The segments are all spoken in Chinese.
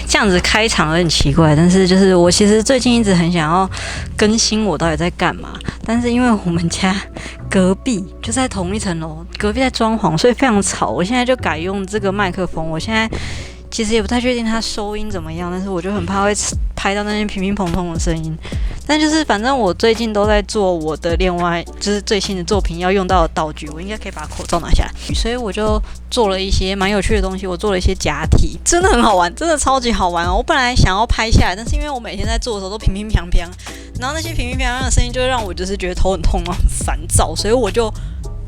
這樣子開場很奇怪，但是就是我其實最近一直很想要更新我到底在幹嘛，但是因為我們家隔壁就在同一層樓，隔壁在裝潢，所以非常吵。我現在就改用這個麥克風，我現在其實也不太確定它收音怎麼樣，但是我就很怕會拍到那些乒乒乓乓的聲音。但就是反正我最近都在做我的另外就是最新的作品要用到的道具，我應該可以把口罩拿下來，所以我就做了一些蠻有趣的東西。我做了一些假體，真的很好玩，真的超級好玩哦！我本來想要拍下來，但是因為我每天在做的时候都乒乒乓乓，然後那些乒乒乓乓的声音就会讓我就是覺得頭很痛啊，很煩躁，所以我就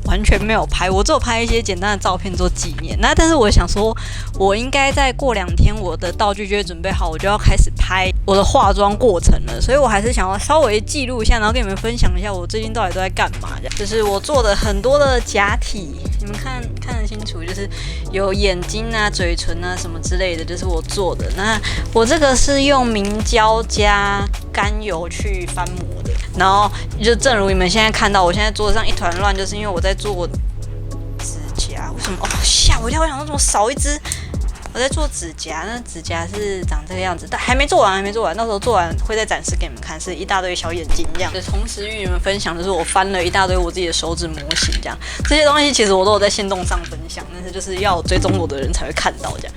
完全沒有拍，我只有拍一些簡單的照片做紀念。那但是我想說，我應該再過2天，我的道具就會準備好，我就要開始拍我的化妝過程了。所以我還是想要稍微記錄一下，然後跟你們分享一下我最近到底都在幹嘛。這樣就是我做的很多的假體，你們看得清楚，就是有眼睛啊、嘴唇啊什麼之類的，就是我做的。那我這個是用明膠加甘油去翻模的，然後就正如你們现在看到，我现在桌子上一團亂，就是因為我在做指甲。為什麼？哦，嚇我一跳！我想說怎麼少一隻？我在做指甲，那指甲是長這個樣子，但還沒做完，到時候做完會再展示給你們看，是一大堆小眼睛這樣。同時與你們分享的是，我翻了一大堆我自己的手指模型，這樣這些東西其實我都有在限動上分享，但是就是要追蹤我的人才會看到這樣。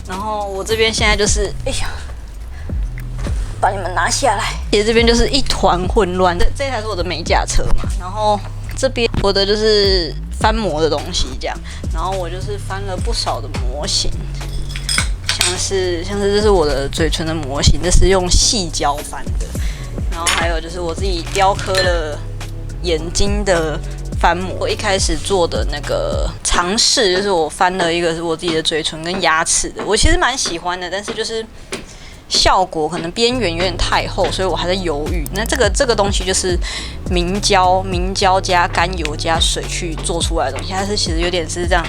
然後我這邊現在就是，哎呀，把你們拿下來。其實這邊就是一團混亂，這台是我的美甲車嘛，然後這邊我的就是翻模的東西這樣，然後我就是翻了不少的模型。像是這是我的嘴唇的模型，這是用矽膠翻的，然後還有就是我自己雕刻了眼睛的翻模。我一開始做的那個嘗試就是我翻了一個是我自己的嘴唇跟牙齒的，我其實蠻喜歡的，但是就是效果可能邊緣有點太厚，所以我還在猶豫。那這個東西就是明膠加甘油加水去做出來的東西，它是其實有點是這樣。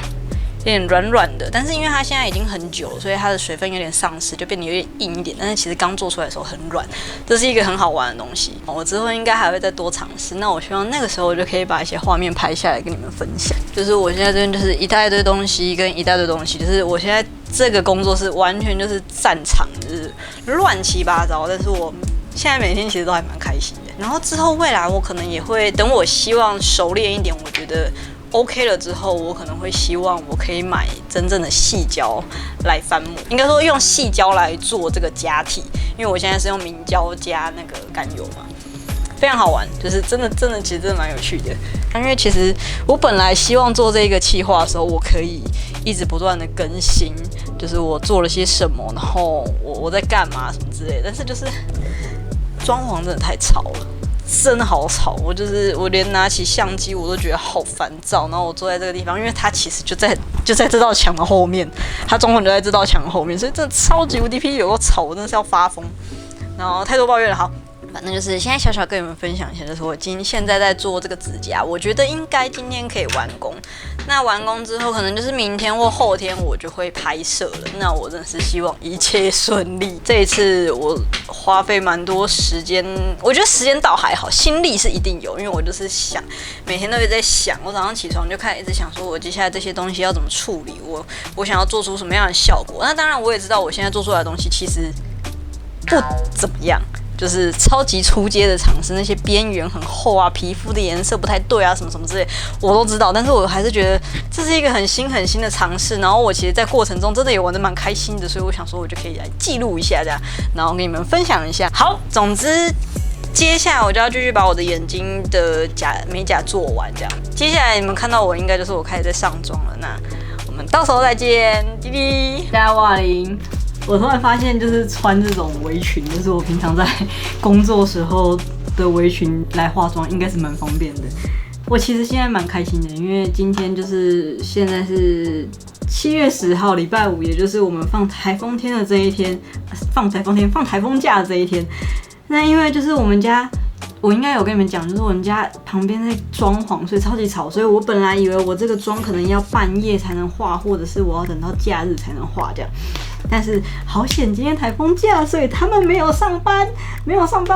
有點軟軟的，但是因為它現在已經很久，所以它的水分有點喪失，就變得有點硬一點。但是其實剛做出來的時候很軟，這是一個很好玩的東西。我之後應該還會再多嘗試。那我希望那個時候我就可以把一些畫面拍下來跟你們分享。就是我現在這邊就是一大堆東西跟一大堆東西，就是我现在這個工作室完全就是戰場，就是亂七八糟。但是我現在每天其實都還蠻開心的。然後之後未來我可能也會等我希望熟練一點，我覺得OK 了之後，我可能會希望我可以買真正的矽膠來翻模，應該說用矽膠來做這個假體，因為我現在是用明膠加那個甘油嘛，非常好玩，就是真的其實真的蠻有趣的。因為其實我本來希望做這個企劃的時候，我可以一直不斷的更新，就是我做了些什麼，然後我在幹嘛什麼之類的，但是就是裝潢真的太吵了。真的好吵，我連拿起相機我都覺得好煩躁。然後我坐在這個地方，因為它其實就在這道牆的後面，它裝潢就在這道牆後面，所以真的超級無敵霹靂有夠吵，我真的是要發瘋。然後太多抱怨了，好。反正就是現在小小跟你們分享一下，就是我現在在做這個指甲，我覺得應該今天可以完工。那完工之後，可能就是明天或後天我就會拍攝了。那我真的是希望一切順利。這一次我花費蠻多時間，我覺得時間倒還好，心力是一定有，因為我就是想每天都一直在想，我早上起床就開始一直想說，我接下來這些東西要怎麼處理，我想要做出什麼樣的效果。那當然我也知道，我現在做出來的東西其實不怎麼樣。就是超級初階的嘗試，那些邊緣很厚啊，皮膚的顏色不太對啊，什麼什麼之類，我都知道。但是我還是覺得這是一個很新的嘗試。然後我其實，在過程中真的也玩得蠻開心的，所以我想說，我就可以來記錄一下這樣，然後跟你們分享一下。好，總之接下來我就要繼續把我的眼睛的美甲做完，這樣。接下來你們看到我，應該就是我開始在上妝了。那我們到時候再見，滴滴，大家哇林。我突然發現，就是穿這種圍裙，就是我平常在工作時候的圍裙來化妝，應該是蠻方便的。我其實現在蠻開心的，因為今天就是現在是7月10號，禮拜五，也就是我們放台風天的這一天，放台風假的這一天。那因為就是我們家，我應該有跟你們講，就是我們家旁邊在裝潢，所以超級吵，所以我本來以為我這個妝可能要半夜才能化，或者是我要等到假日才能化這樣。但是好險，今天台風假，所以他們沒有上班，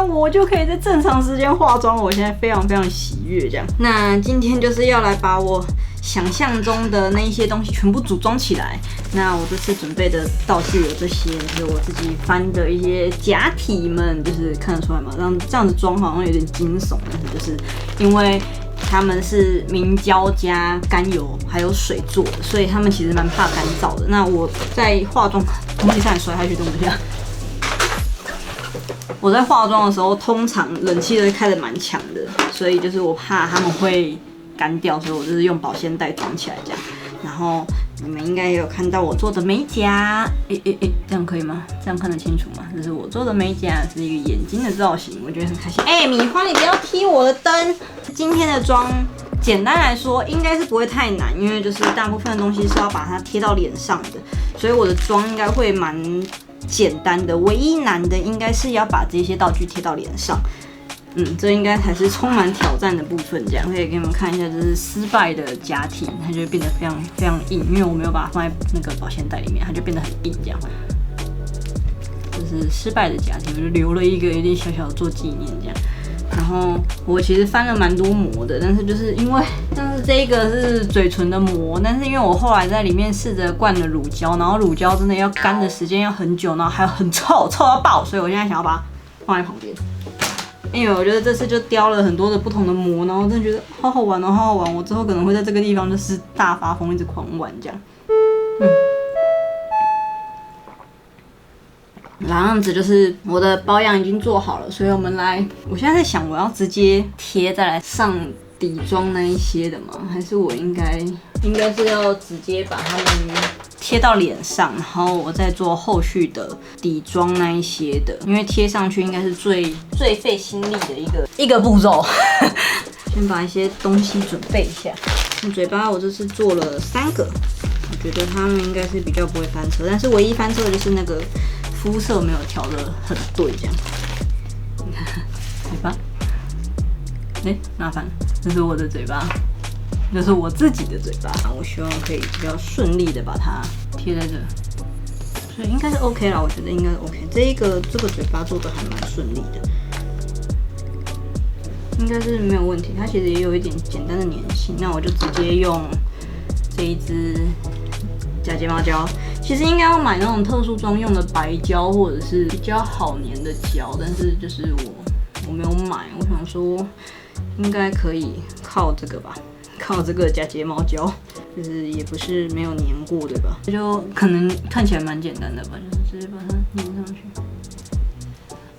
我就可以在正常時間化妝。我現在非常非常喜悅這樣。那今天就是要來把我想象中的那一些東西全部組裝起來。那我這次準備的道具有這些，就是我自己翻的一些假體們，就是看得出來嘛，這樣子裝好像有點驚悚，但是就是因為他們是明膠加甘油還有水做的，所以他們其實蠻怕乾燥的。那我在化妝，空氣差點摔下去，等我一下。我在化妝的時候，通常冷氣都會開得蠻強的，所以就是我怕他們會乾掉，所以我就是用保鮮袋裝起來這樣。然後你們應該也有看到我做的美甲，這樣可以嗎？這樣看得清楚嗎？這是我做的美甲，是一個眼睛的造型，我覺得很開心。米花，你不要踢我的燈。今天的妝，簡單來說應該是不會太難，因為就是大部分的東西是要把它貼到臉上的，所以我的妝應該會蠻簡單的。唯一難的應該是要把這些道具貼到臉上。這應該才是充滿挑戰的部分。這樣可以給你們看一下，这是失敗的假體，它就会变得非常非常硬，因為我沒有把它放在那個保鮮袋裡面，它就變得很硬這樣。這是失敗的假體，我就留了一個有點小小的做紀念這樣。然後我其實翻了蠻多膜的，但是就是因為，但是這一個是嘴唇的膜，但是因為我後來在裡面試着灌了乳膠，然後乳膠真的要乾的時間要很久，然後還有很臭，臭到爆，所以我現在想要把它放在旁邊。因為我覺得這次就雕了很多的不同的膜，然後真的覺得好好玩哦，好好玩！我之後可能會在這個地方就是大發瘋，一直狂玩這樣。然後這樣子就是我的保養已經做好了，所以我們來，我現在在想我要直接貼再來上底妝那一些的嗎？還是我應該是要直接把它們貼到臉上，然後我再做後續的底妝那一些的，因為貼上去應該是最費心力的一個步驟。先把一些東西準備一下。嘴巴我這次做了3個，我覺得他們應該是比較不會翻車，但是唯一翻车的就是那個膚色沒有調得很對，這樣。你看嘴巴，麻煩，這是我的嘴巴。這是我自己的嘴巴，我希望可以比較順利的把它貼在這，所以應該是 OK 啦，我覺得應該是 OK。這個嘴巴做的還蠻順利的，應該是沒有問題。它其實也有一點簡單的粘性，那我就直接用這一支假睫毛膠。其實應該要買那種特殊妝用的白膠，或者是比較好粘的膠，但是就是我沒有買，我想說應該可以靠這個吧。靠這個假睫毛膠，就是也不是沒有粘過，對吧？就可能看起來蠻簡單的吧，就是直接把它粘上去。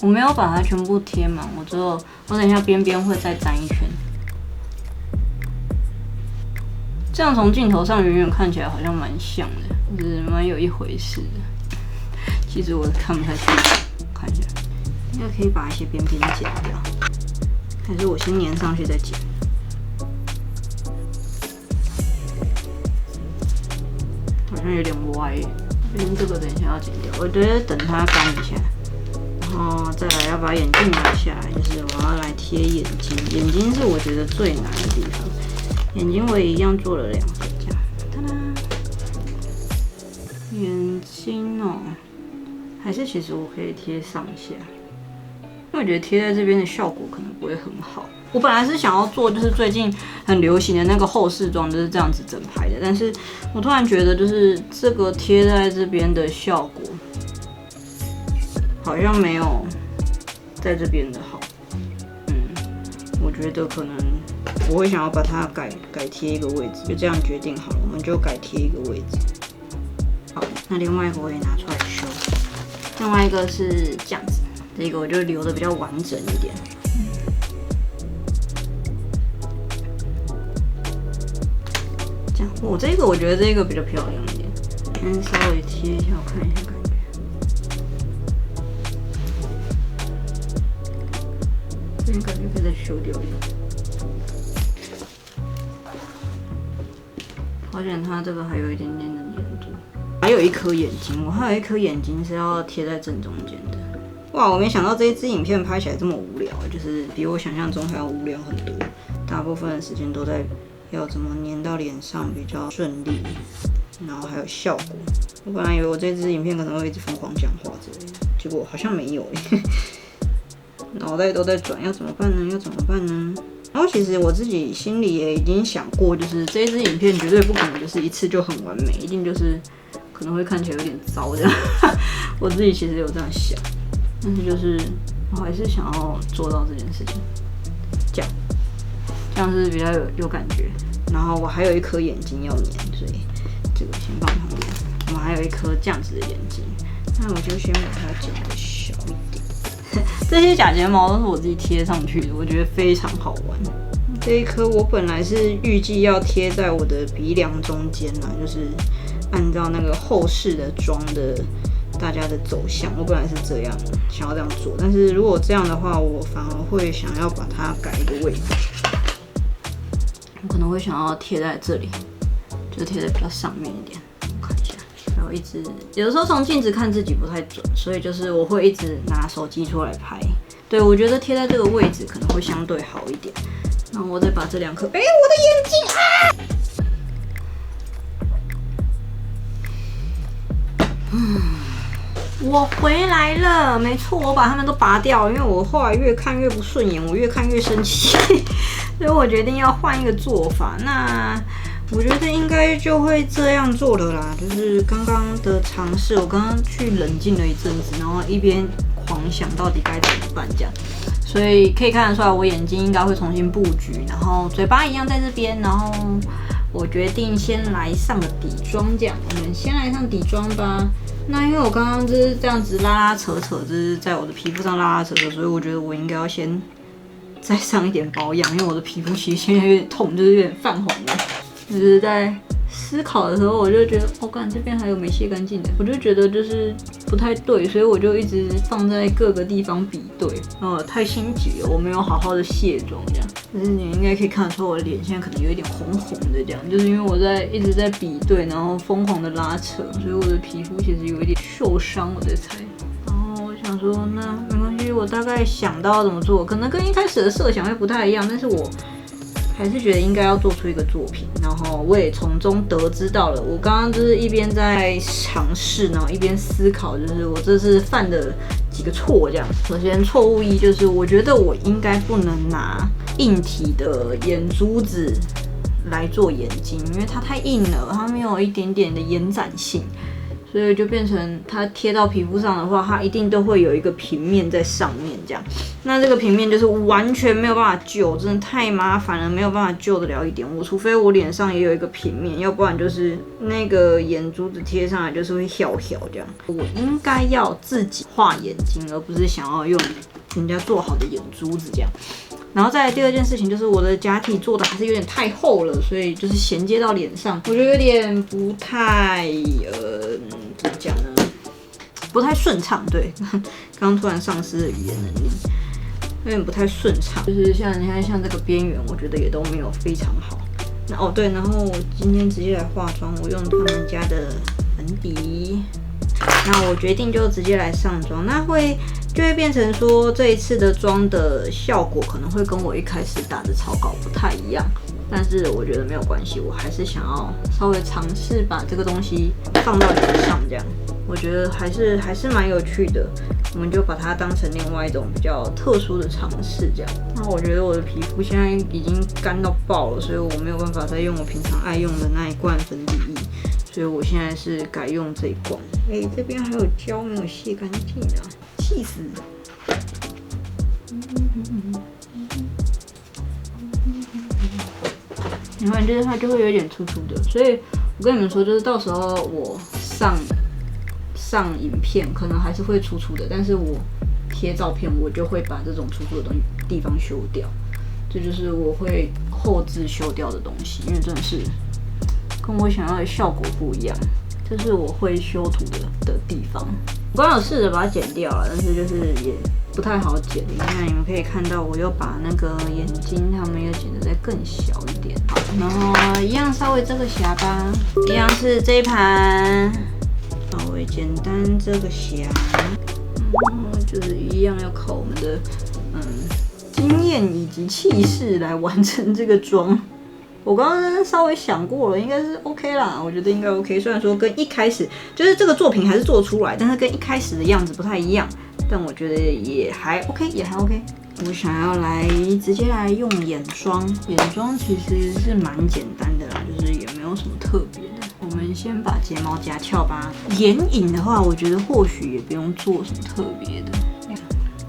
我沒有把它全部貼滿，我等一下邊邊會再粘一圈。這樣從鏡頭上遠遠看起來好像蠻像的，就是蠻有一回事的。其實我看不太清楚，看一下，應該可以把一些邊邊剪掉，還是我先粘上去再剪？好像有點歪，這個等一下要剪掉。我覺得等它乾一下，然後再來要把眼鏡拿下來，就是我要來貼眼睛。眼睛是我覺得最難的地方，眼睛我也一樣做了2個，這樣。噠噠，眼睛哦，還是其實我可以貼上下，因為我覺得貼在這邊的效果可能不會很好。我本來是想要做就是最近很流行的那個後視妝，就是這樣子整排的，但是我突然覺得就是這個貼在這邊的效果好像沒有在這邊的好。我覺得可能我會想要把它改貼一個位置，就這樣決定好了，我們就改貼一個位置。好，那另外一個我也拿出來修，另外一個是這樣子，這個我就留的比較完整一點。这個我覺得這個比較漂亮一點，先稍微貼一下，我看一下感覺。這邊感覺可以再修掉一點。好險它這個還有一點點的粘度。還有一顆眼睛，我還有一顆眼睛是要貼在正中間的。哇，我沒想到這一支影片拍起來這麼無聊，就是比我想象中還要無聊很多。大部分的時間都在要怎麼粘到臉上比較順利，然後還有效果。我本來以為我這支影片可能會一直瘋狂講話之類的，結果好像沒有耶。腦袋都在轉，要怎麼辦呢？然後其實我自己心裡也已經想過，就是這一支影片絕對不可能就是一次就很完美，一定就是可能會看起來有點糟這樣。我自己其實有這樣想，但是就是我還是想要做到這件事情，這樣是比較有感覺。然後我還有一顆眼睛要粘，所以這個先放旁邊。我們還有一顆這樣子的眼睛，那我就先把它剪得小一點。這些假睫毛都是我自己貼上去的，我覺得非常好玩。這一顆我本來是預計要貼在我的鼻梁中間啦，就是按照那個後世的妝的大家的走向，我本來是這樣想要這樣做，但是如果這樣的話，我反而會想要把它改一個位置，我可能會想要貼在這裡，就是貼在比較上面一點。我看一下，然後一直有的時候從鏡子看自己不太準，所以就是我會一直拿手機出来拍。对，我覺得貼在這個位置可能會相对好一點。然後我再把這兩顆，我的眼睛啊！我回來了，沒錯，我把它們都拔掉，因為我後來越看越不順眼，我越看越生氣，所以我決定要換一個做法。那我覺得應該就會這樣做了啦，就是剛剛的嘗試，我剛剛去冷靜了一陣子，然後一邊狂想到底該怎麼辦這樣。所以可以看得出來，我眼睛應該會重新布局，然後嘴巴一樣在這邊，然後我決定先來上個底妝，這樣我們先來上底妝吧。那因為我剛剛就是這樣子拉拉扯扯，就是在我的皮膚上拉拉扯扯，所以我覺得我應該要先再上一點保養，因為我的皮膚其實現在有點痛，就是有點泛黃了。就是在思考的時候，我就覺得，幹這邊還有沒卸乾淨的，我就覺得就是不太對，所以我就一直放在各個地方比對。太心急了，我沒有好好的卸妝這樣。但是你應該可以看得出我的臉現在可能有一點紅紅的這樣，就是因為我一直在比對，然後瘋狂的拉扯，所以我的皮膚其實有一點受傷，我在猜。然後我想說，那沒關係，我大概想到要怎麼做，可能跟一開始的設想會不太一樣，但是我還是覺得應該要做出一個作品，然後我也從中得知到了，我剛剛就是一邊在嘗試，然後一邊思考，就是我這次犯的幾個錯這樣。首先錯誤一就是我覺得我應該不能拿硬體的眼珠子來做眼睛，因為它太硬了，它沒有一點點的延展性。所以就變成它貼到皮膚上的話，它一定都會有一個平面在上面這樣。那這個平面就是完全沒有辦法救，真的太麻煩了，沒有辦法救得了一點。我除非我臉上也有一個平面，要不然就是那個眼珠子貼上來就是會翹翹這樣。我應該要自己畫眼睛，而不是想要用人家做好的眼珠子這樣。然後再來第二件事情就是我的假體做的還是有點太厚了，所以就是銜接到臉上，我觉得有點不太怎麼講呢？不太順暢。对，剛突然喪失了語言能力，有點不太順暢。就是像你看，像這個邊緣，我覺得也都沒有非常好。那對，然後我今天直接來化妝，我用他們家的粉底。那我決定就直接來上妝，那就會變成說這一次的妝的效果可能會跟我一開始打的草稿不太一樣，但是我覺得沒有關係，我還是想要稍微嘗試把這個東西放到臉上，這樣我覺得還是蠻有趣的，我們就把它當成另外一種比較特殊的嘗試這樣。那我覺得我的皮膚現在已經乾到爆了，所以我沒有辦法再用我平常愛用的那一罐粉底液，所以我現在是改用這一罐。這邊還有膠沒有卸乾淨啊，氣死！你看，就是它就會有點粗粗的，所以我跟你們說，就是到時候我上影片可能還是会粗粗的，但是我貼照片我就會把這種粗粗的地方修掉，這就是我會後置修掉的東西，因為真的是跟我想要的效果不一樣。這是我會修圖的地方，我剛剛有試着把它剪掉了，但是就是也不太好剪。那你們可以看到，我又把那個眼睛它们又剪得再更小一點。好，然後一樣稍微遮個瑕吧，一樣是這一盤，稍微簡單遮個瑕，就是一樣要靠我們的經驗以及氣勢來完成這個妝。我剛剛稍微想過了，應該是 OK 啦，我覺得應該 OK。雖然說跟一開始就是這個作品還是做出來，但是跟一開始的樣子不太一樣，但我覺得也還 OK，也還 OK。我想要直接來用眼妝。眼妝其實是蠻簡單的啦，就是也沒有什麼特別的。我們先把睫毛夾翹吧。眼影的話，我覺得或許也不用做什麼特別的，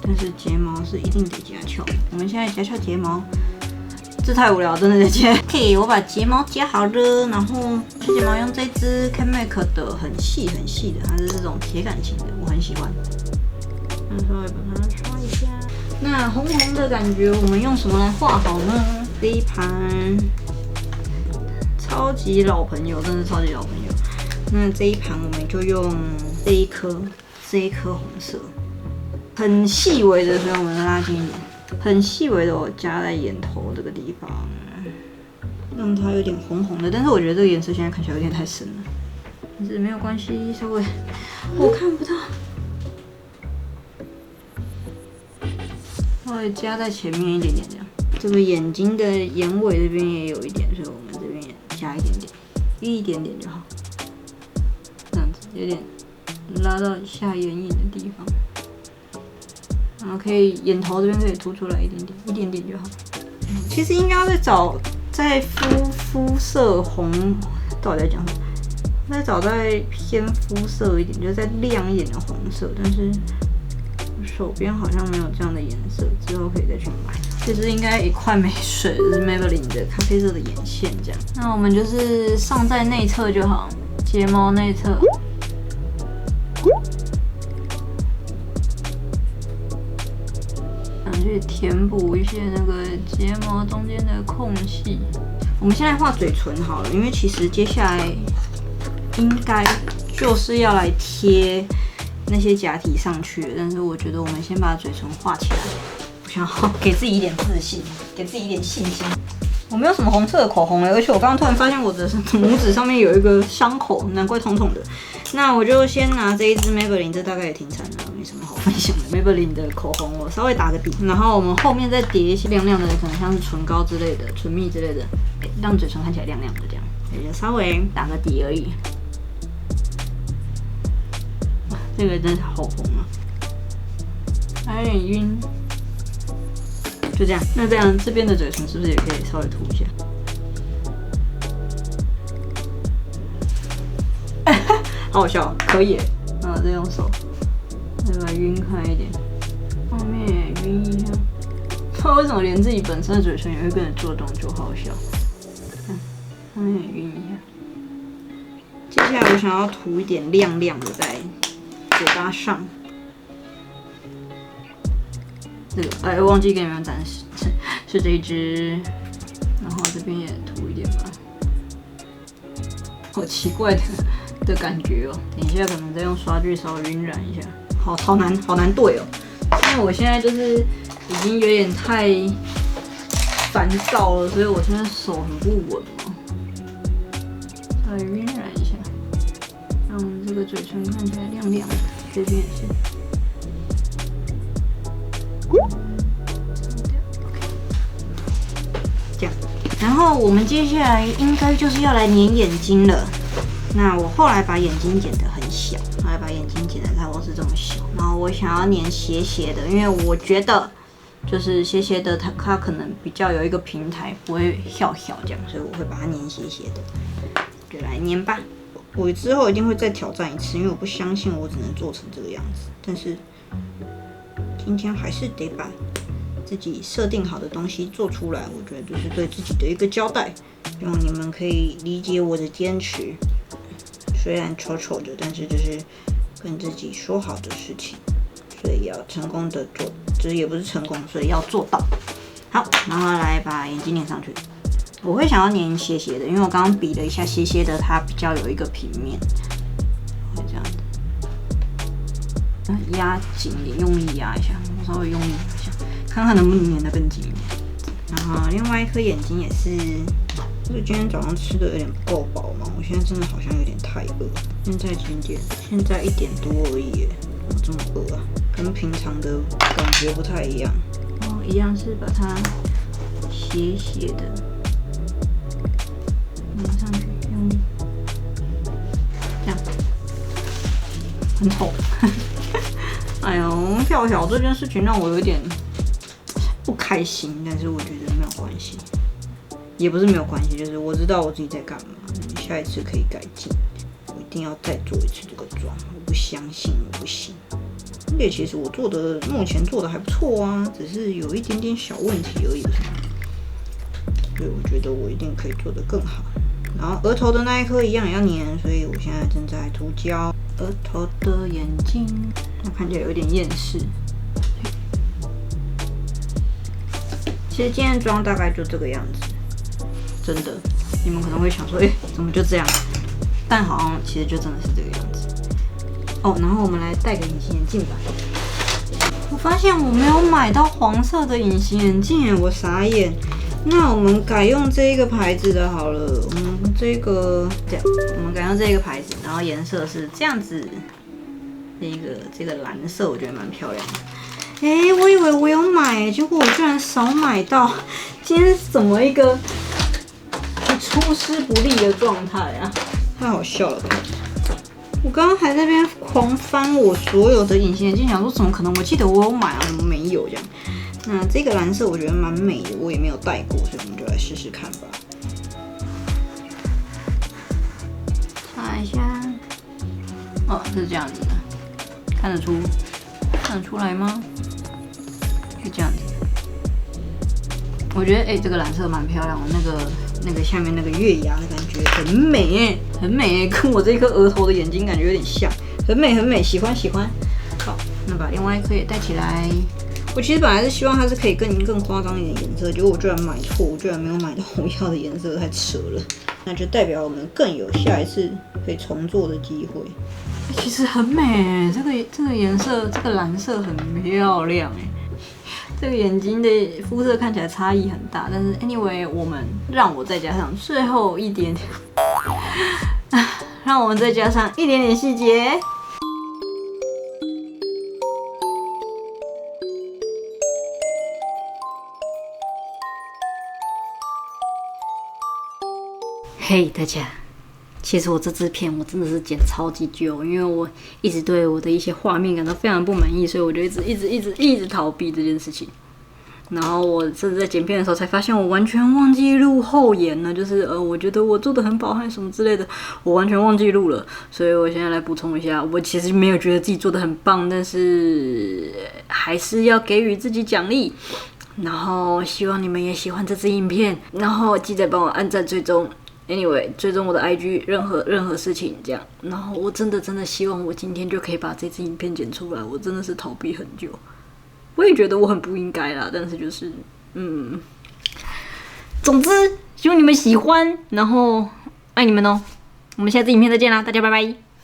但是睫毛是一定得夾翹。我们现在夾翹睫毛。這太無聊，真的在接。OK， 我把睫毛夾好了，然後睫毛用這支 CanMake 的很細很細的，它是這種鐵感型的，我很喜歡。那稍微把它刷一下。那紅紅的感覺，我們用什麼來畫好呢？這一盤超級老朋友，真的是超級老朋友。那這一盤我們就用這一顆紅色，很細微的，所以我們拉近一點。很細微的，我加在眼頭這個地方，讓它有點紅紅的。但是我覺得這個顏色現在看起來有點太深了，但是沒有關係，稍微我看不到，稍微加在前面一點點這樣。這個眼睛的眼尾這邊也有一點，所以我們這邊也加一點點，一點點就好，這樣子有點拉到下眼影的地方。然後可以眼頭這邊可以凸出來一點點，一點點就好。其實應該要再膚色紅，到底在講什麼？再找再偏膚色一點，就是再亮一點的紅色。但是手邊好像沒有這樣的顏色，之後可以再去買。其實應該一塊沒水，是 Maybelline 的咖啡色的眼線這樣。那我們就是上在內側就好，睫毛內側。去填補一些那個睫毛中間的空隙。我們现在畫嘴唇好了，因為其實接下來應該就是要來貼那些假體上去了。但是我覺得我們先把嘴唇畫起來，我想要給自己一點自信，給自己一點信心。我沒有什麼紅色的口紅了，而且我剛剛突然發現我的拇指上面有一個傷口，難怪痛痛的。那我就先拿這一支 Maybelline， 這大概也挺慘的，沒什麼好分享的。Maybelline 的口紅我稍微打個底，然後我們後面再疊一些亮亮的，可能像是唇膏之類的、唇蜜之類的，讓嘴唇看起來亮亮的這樣，也就稍微打個底而已。哇，這個真是好紅啊，還有點暈。就這樣，那這樣這邊的嘴唇是不是也可以稍微塗一下？好好笑，可以耶。那我再用手，再把它晕開一點，後面也暈一下。不知道為什麼連自己本身的嘴唇也會跟着做動，就好好笑。後面也暈一下。接下來我想要塗一點亮亮的在嘴巴上。這個我忘記給你們展示，是這一支，然後這邊也塗一點吧。好奇怪的感覺哦，等一下可能再用刷具稍微暈染一下。好難对哦，因為我現在就是已經有點太煩躁了，所以我現在手很不穩嘛。稍微暈染一下，讓這個嘴唇看起來亮亮的，這邊也是。這樣，然後我們接下來應該就是要來粘眼睛了。那我後來把眼睛剪得很小，後來把眼睛剪得差不多是這麼小。然後我想要粘斜斜的，因為我覺得就是斜斜的它可能比較有一個平台，不會翹這樣，所以我會把它粘斜斜的。就來粘吧。我之後一定會再挑戰一次，因為我不相信我只能做成這個樣子。但是今天還是得把自己設定好的東西做出來，我覺得這是對自己的一個交代，希望你們可以理解我的堅持。雖然醜醜的，但是這是跟自己說好的事情，所以要成功的做，這也不是成功，所以要做到。好，然後來把眼睛粘上去。我會想要粘斜斜的，因為我剛剛比了一下斜斜的，它比較有一個平面，會這樣子。壓緊點，用力壓一下，我稍微用力一下，看看能不能粘得更緊一點。然後另外一顆眼睛也是，因為今天早上吃的有點不夠飽嘛，我現在真的好像有點太餓。現在幾點？現在1點多而已耶，我這麼餓啊，跟平常的感覺不太一樣。然後一樣是把它斜斜的粘上去，用力，這樣，很醜。哎呦，跳小這件事情讓我有點不開心，但是我覺得沒有關係，也不是沒有關係，就是我知道我自己在幹嘛，下一次可以改進，我一定要再做一次這個妝，我不相信我不行。而且其實我目前做的還不錯啊，只是有一點點小問題而已，所以我覺得我一定可以做得更好。然後額頭的那一顆一樣也要粘，所以我現在正在塗膠。額頭的眼睛，它看起來有點厭世。其實今天的妝大概就這個樣子，真的，你們可能會想說，怎麼就這樣？但好像其實就真的是這個樣子。哦，然後我們來戴個隱形眼鏡吧。我發現我沒有買到黃色的隱形眼鏡，我傻眼。那我們改用這個牌子的好了，我們改用這個牌子，然後顏色是這樣子，這個藍色我覺得蠻漂亮的。我以為我有買，結果我居然少買到。今天是怎麼一個出師不利的狀態啊？太好笑了吧！我剛剛還在那邊狂翻我所有的隱形眼鏡，想說怎麼可能？我記得我有買啊，怎麼沒有這樣？那這個藍色我覺得蠻美的，我也沒有戴過，所以我們就來試試看吧。擦一下，哦，是這樣子的，看得出來嗎？是這樣子。我覺得這個藍色蠻漂亮的，那個下面那個月牙的感覺很美很美跟我這顆額頭的眼睛感覺有點像，很美，喜歡。好，那把另外一顆也戴起來。我其實本來是希望它是可以更誇張一點顏色，結果我居然買錯，我居然沒有買到我要的顏色，太扯了。那就代表我們更有下一次可以重做的機會。其實很美，這個顏色，這個藍色很漂亮這個眼睛的膚色看起來差異很大，但是 anyway， 讓我再加上最後一點點，讓我們再加上一點點細節。嘿，大家，其實我这支片我真的是剪超級久，因為我一直对我的一些畫面感到非常不滿意，所以我就一直逃避這件事情。然後我甚至在剪片的時候才發現，我完全忘記錄後言了，就是我覺得我做的很飽和什麼之類的，我完全忘記錄了。所以我現在來補充一下，我其實沒有覺得自己做的很棒，但是還是要給予自己獎勵。然後希望你們也喜歡這支影片，然後記得幫我按讚追蹤。Anyway， 追蹤我的 IG， 任何事情這樣。然後我真的希望我今天就可以把這支影片剪出來。我真的是逃避很久，我也覺得我很不應該啦。但是就是總之希望你們喜歡，然後愛你們哦。我們下次影片再見啦，大家拜拜。